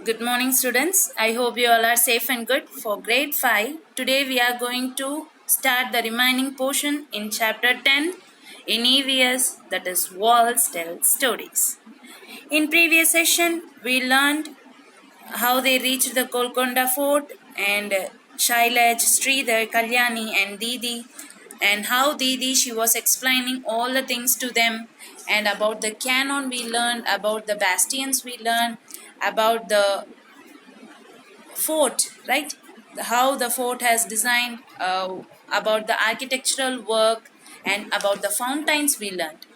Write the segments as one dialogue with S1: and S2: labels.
S1: Good morning, students. I hope you all are safe and good. For grade 5, today we are going to start the remaining portion in chapter 10 in EVS, that is Walls Tell Stories. In previous session, we learned how they reached the Golconda Fort and Shailaj, Sridhar, Kalyani and Didi, and how Didi, she was explaining all the things to them, and about the cannon we learned, about the bastions we learned, about the fort, right? How the fort has designed, about the architectural work, and about the fountains we learned.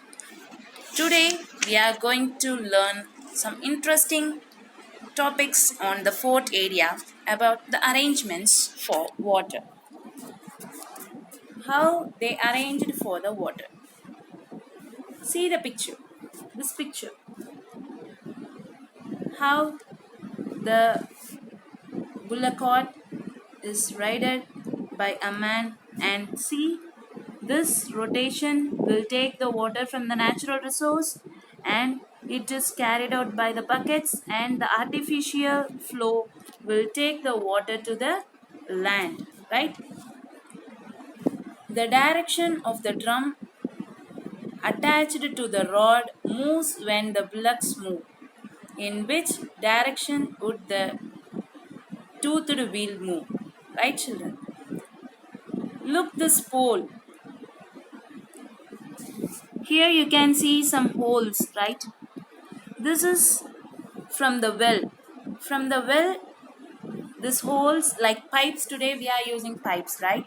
S1: Today, we are going to learn some interesting topics on the fort area about the arrangements for water. How they arranged for the water. See the picture. This picture. How the bullock cart is ridden by a man, and see this rotation will take the water from the natural resource and it is carried out by the buckets, and the artificial flow will take the water to the land, right? The direction of the drum attached to the rod moves when the bullocks move. In which direction would the toothed wheel move? Right, children? Look this pole. Here you can see some holes, right? This is from the well. From the well, this holes like pipes. Today we are using pipes, right?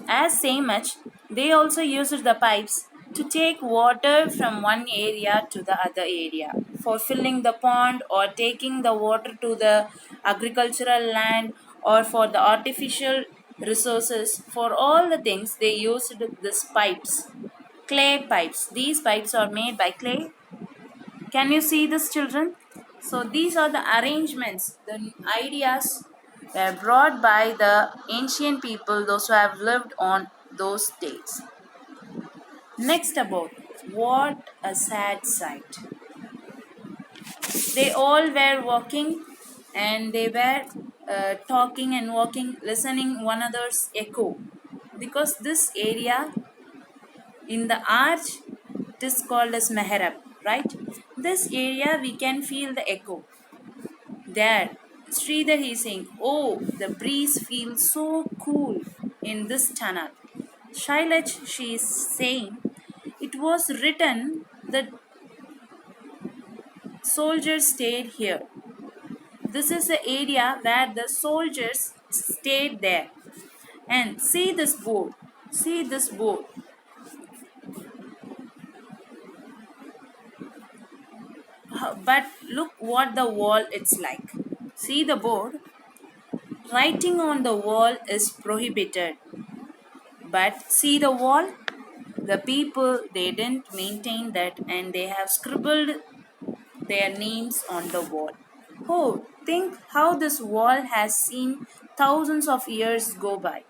S1: As same much, they also used the pipes to take water from one area to the other area for filling the pond or taking the water to the agricultural land or for the artificial resources. For all the things they used these pipes, clay pipes. These pipes are made by clay. Can you see this, children? So these are the arrangements, the ideas were brought by the ancient people, those who have lived on those days. Next, about what a sad sight. They all were walking and they were talking and walking, listening one another's echo. Because this area in the arch, it is called as Mehrab, right? This area we can feel the echo. There, Sridhar is saying, oh, the breeze feels so cool in this tunnel. Shailaj, she is saying, it was written that soldiers stayed here. This is the area where the soldiers stayed there. And see this board. See this board. But look what the wall it's like. See the board. Writing on the wall is prohibited. But see the wall? The people, they didn't maintain that and they have scribbled their names on the wall. Oh, think how this wall has seen thousands of years go by.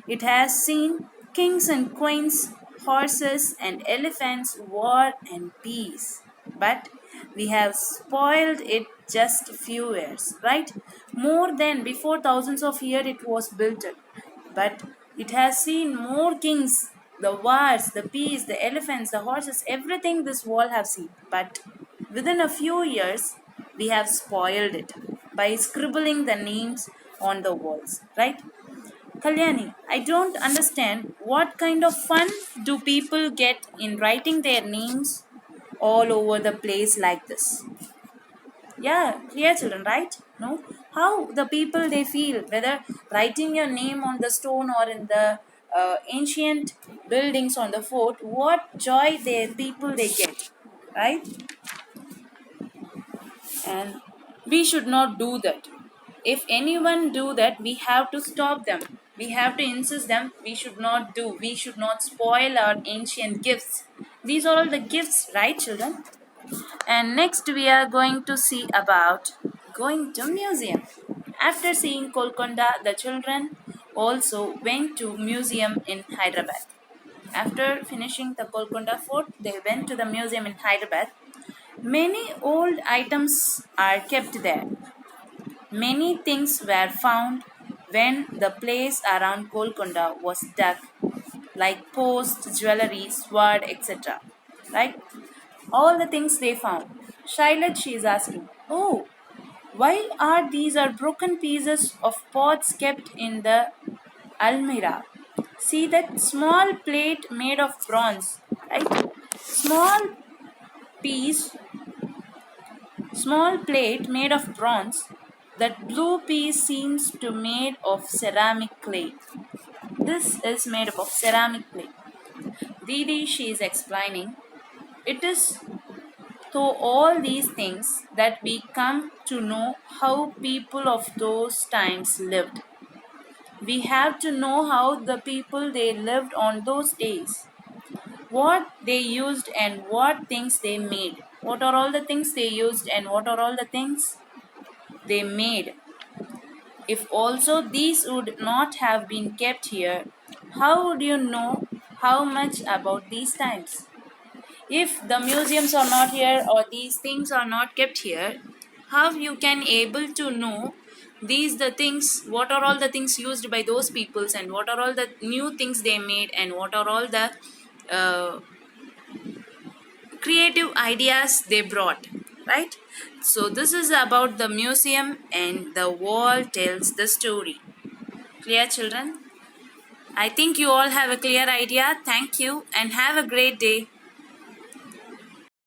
S1: It has seen kings and queens, horses and elephants, war and peace. But we have spoiled it just a few years, right? More than before thousands of years it was built. But it has seen more kings, the wars, the peace, the elephants, the horses, everything this wall have seen. But within a few years, we have spoiled it by scribbling the names on the walls, right? Kalyani, I don't understand what kind of fun do people get in writing their names all over the place like this? Yeah, clear children, right? No? How the people they feel, whether writing your name on the stone or in the ancient buildings on the fort, what joy the people they get, right? And we should not do that. If anyone do that, we have to stop them. We have to insist them. We should not do. We should not spoil our ancient gifts. These are all the gifts, right, children? And next we are going to see about going to museum. After seeing Golconda, the children also went to museum in Hyderabad. After finishing the Golconda fort, they went to the museum in Hyderabad. Many old items are kept there. Many things were found when the place around Golconda was dug, like posts, jewelry, sword, etc. Right? All the things they found. Charlotte, she is asking, "Oh, why are these are broken pieces of pots kept in the almirah? See that small plate made of bronze, right? Small piece, small plate made of bronze. That blue piece seems to made of ceramic clay. This is made up of ceramic clay." Didi, she is explaining, it is through all these things that we come to know how people of those times lived. We have to know how the people they lived on those days, what they used and what things they made. What are all the things they used and what are all the things they made? If also these would not have been kept here, how would you know how much about these times? If the museums are not here or these things are not kept here, how you can able to know these the things, what are all the things used by those peoples and what are all the new things they made and what are all the uh, creative ideas they brought, right? So this is about the museum and the wall tells the story. Clear, children? I think you all have a clear idea. Thank you and have a great day.